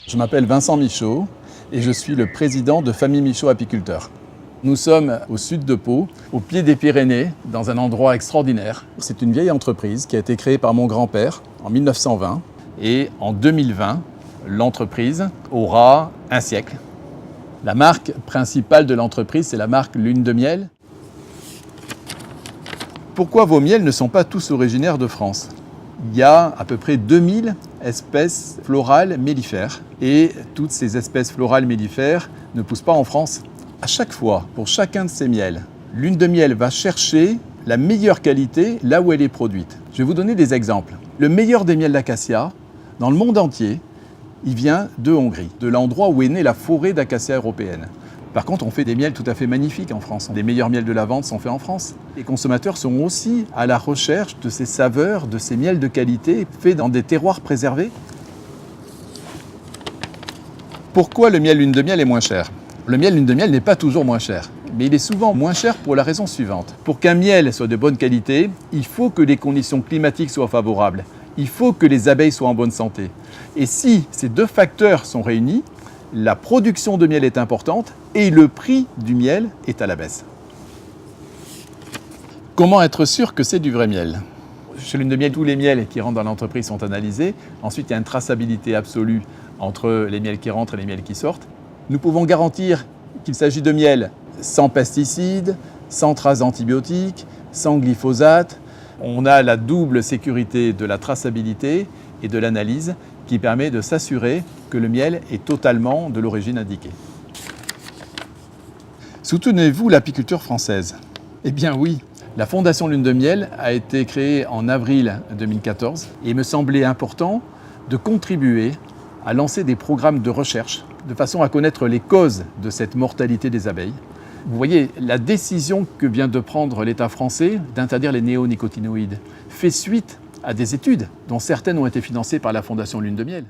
Je m'appelle Vincent Michaud et je suis le président de Famille Michaud Apiculteurs. Nous sommes au sud de Pau, au pied des Pyrénées, dans un endroit extraordinaire. C'est une vieille entreprise qui a été créée par mon grand-père en 1920 et en 2020, l'entreprise aura un siècle. La marque principale de l'entreprise, c'est la marque Lune de Miel. Pourquoi vos miels ne sont pas tous originaires de France ? Il y a à peu près 2000 espèces florales mellifères et toutes ces espèces florales mellifères ne poussent pas en France. À chaque fois, pour chacun de ces miels, Lune de Miel va chercher la meilleure qualité là où elle est produite. Je vais vous donner des exemples. Le meilleur des miels d'acacia, dans le monde entier, il vient de Hongrie, de l'endroit où est née la forêt d'acacia européenne. Par contre, on fait des miels tout à fait magnifiques en France. Les meilleurs miels de lavande sont faits en France. Les consommateurs sont aussi à la recherche de ces saveurs, de ces miels de qualité faits dans des terroirs préservés. Pourquoi le miel Lune de Miel est moins cher ? Le miel Lune de Miel n'est pas toujours moins cher, mais il est souvent moins cher pour la raison suivante. Pour qu'un miel soit de bonne qualité, il faut que les conditions climatiques soient favorables. Il faut que les abeilles soient en bonne santé. Et si ces deux facteurs sont réunis, la production de miel est importante et le prix du miel est à la baisse. Comment être sûr que c'est du vrai miel ? Chez Lune de Miel, tous les miels qui rentrent dans l'entreprise sont analysés. Ensuite, il y a une traçabilité absolue entre les miels qui rentrent et les miels qui sortent. Nous pouvons garantir qu'il s'agit de miel sans pesticides, sans traces antibiotiques, sans glyphosate. On a la double sécurité de la traçabilité et de l'analyse qui permet de s'assurer que le miel est totalement de l'origine indiquée. Soutenez-vous l'apiculture française ? Eh bien oui, la Fondation Lune de Miel a été créée en avril 2014 et il me semblait important de contribuer à lancer des programmes de recherche de façon à connaître les causes de cette mortalité des abeilles. Vous voyez, la décision que vient de prendre l'État français d'interdire les néonicotinoïdes fait suite à des études dont certaines ont été financées par la Fondation Lune de Miel.